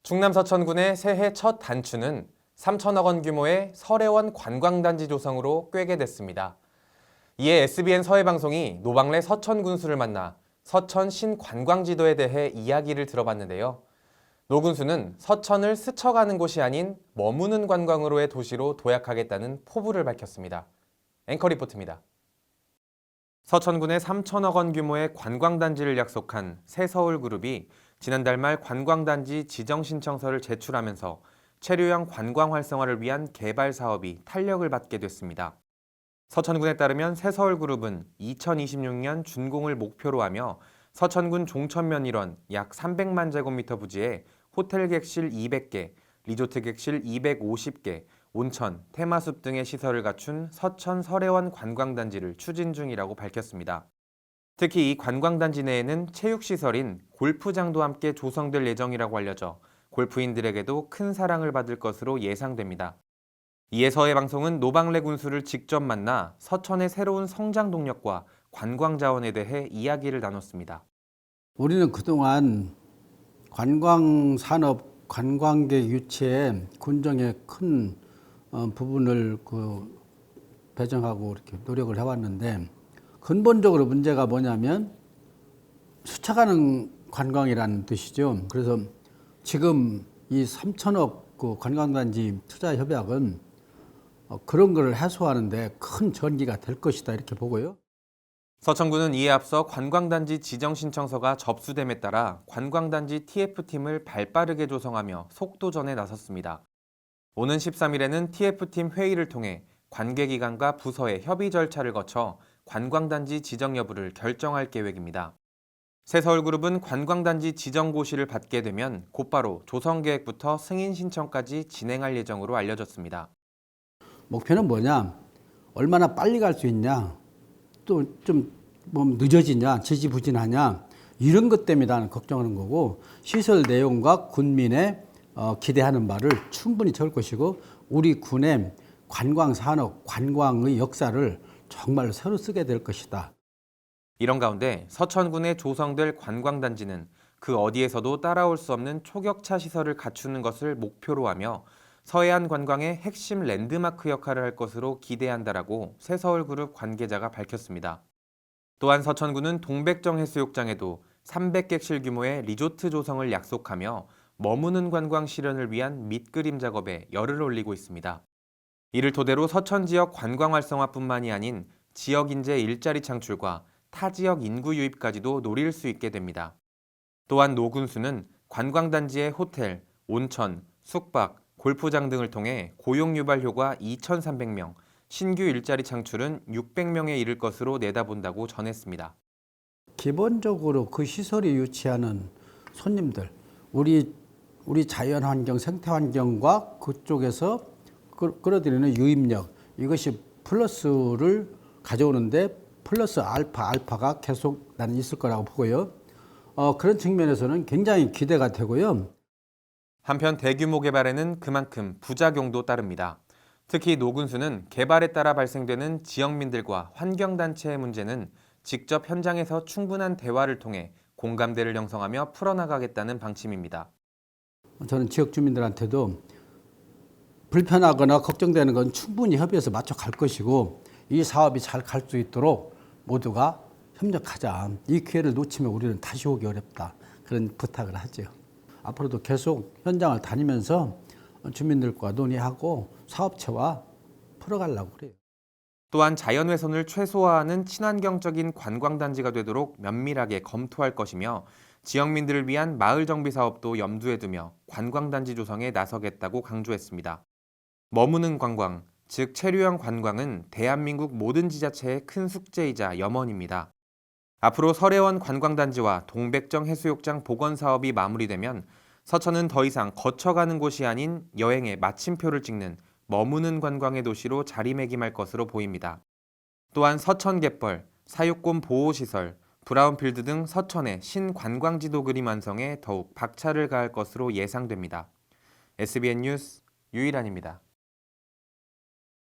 충남 서천군의 새해 첫 단추는 3천억 원 규모의 설해원 관광단지 조성으로 꿰게 됐습니다. 이에 SBN 서해방송이 노방래 서천 군수를 만나 서천 신관광지도에 대해 이야기를 들어봤는데요. 노 군수는 서천을 스쳐가는 곳이 아닌 머무는 관광으로의 도시로 도약하겠다는 포부를 밝혔습니다. 앵커 리포트입니다. 서천군에 3천억 원 규모의 관광단지를 약속한 새서울그룹이 지난달 말 관광단지 지정신청서를 제출하면서 체류형 관광 활성화를 위한 개발 사업이 탄력을 받게 됐습니다. 서천군에 따르면 새서울그룹은 2026년 준공을 목표로 하며 서천군 종천면 일원 약 300만 제곱미터 부지에 호텔 객실 200개, 리조트 객실 250개, 온천, 테마숲 등의 시설을 갖춘 서천 설해원 관광단지를 추진 중이라고 밝혔습니다. 특히 이 관광단지 내에는 체육시설인 골프장도 함께 조성될 예정이라고 알려져 골프인들에게도 큰 사랑을 받을 것으로 예상됩니다. 이에 서해방송은 노방래 군수를 직접 만나 서천의 새로운 성장 동력과 관광 자원에 대해 이야기를 나눴습니다. 우리는 그동안 관광산업, 관광객 유치에 군정의 큰 부분을 배정하고 이렇게 노력을 해왔는데 근본적으로 문제가 뭐냐면 스쳐가는 관광이라는 뜻이죠. 그래서 지금 이 3천억 관광단지 투자 협약은 그런 걸 해소하는데 큰 전기가 될 것이다 이렇게 보고요. 서천군은 이에 앞서 관광단지 지정신청서가 접수됨에 따라 관광단지 TF팀을 발빠르게 조성하며 속도전에 나섰습니다. 오는 13일에는 TF팀 회의를 통해 관계기관과 부서의 협의 절차를 거쳐 관광단지 지정 여부를 결정할 계획입니다. 새서울그룹은 관광단지 지정고시를 받게 되면 곧바로 조성계획부터 승인 신청까지 진행할 예정으로 알려졌습니다. 목표는 뭐냐? 얼마나 빨리 갈 수 있냐? 또 좀 늦어지냐? 지지부진하냐? 이런 것 때문에 나는 걱정하는 거고 시설 내용과 군민의 기대하는 바를 충분히 채울 것이고 우리 군의 관광산업, 관광의 역사를 정말로 새로 쓰게 될 것이다. 이런 가운데 서천군에 조성될 관광단지는 그 어디에서도 따라올 수 없는 초격차 시설을 갖추는 것을 목표로 하며 서해안 관광의 핵심 랜드마크 역할을 할 것으로 기대한다라고 새서울그룹 관계자가 밝혔습니다. 또한 서천군은 동백정 해수욕장에도 300객실 규모의 리조트 조성을 약속하며 머무는 관광 실현을 위한 밑그림 작업에 열을 올리고 있습니다. 이를 토대로 서천 지역 관광 활성화뿐만이 아닌 지역 인재 일자리 창출과 타 지역 인구 유입까지도 노릴 수 있게 됩니다. 또한 노 군수는 관광단지의 호텔, 온천, 숙박, 골프장 등을 통해 고용 유발 효과 2,300명, 신규 일자리 창출은 600명에 이를 것으로 내다본다고 전했습니다. 기본적으로 그 시설이 유치하는 손님들, 우리 자연환경, 생태환경과 그쪽에서 끌어들이는 유입력, 이것이 플러스를 가져오는데 플러스 알파가 계속 나는 있을 거라고 보고요. 그런 측면에서는 굉장히 기대가 되고요. 한편 대규모 개발에는 그만큼 부작용도 따릅니다. 특히 노 군수는 개발에 따라 발생되는 지역민들과 환경단체의 문제는 직접 현장에서 충분한 대화를 통해 공감대를 형성하며 풀어나가겠다는 방침입니다. 저는 지역 주민들한테도 불편하거나 걱정되는 건 충분히 협의해서 맞춰갈 것이고 이 사업이 잘 갈 수 있도록 모두가 협력하자. 이 기회를 놓치면 우리는 다시 오기 어렵다. 그런 부탁을 하죠. 앞으로도 계속 현장을 다니면서 주민들과 논의하고 사업체와 풀어가려고 그래요. 또한 자연훼손을 최소화하는 친환경적인 관광단지가 되도록 면밀하게 검토할 것이며 지역민들을 위한 마을 정비 사업도 염두에 두며 관광단지 조성에 나서겠다고 강조했습니다. 머무는 관광, 즉 체류형 관광은 대한민국 모든 지자체의 큰 숙제이자 염원입니다. 앞으로 설해원 관광단지와 동백정 해수욕장 복원 사업이 마무리되면 서천은 더 이상 거쳐가는 곳이 아닌 여행의 마침표를 찍는 머무는 관광의 도시로 자리매김할 것으로 보입니다. 또한 서천 갯벌, 사육권 보호시설, 브라운필드 등 서천의 신관광지도 그림 완성에 더욱 박차를 가할 것으로 예상됩니다. SBN 뉴스 유일한입니다.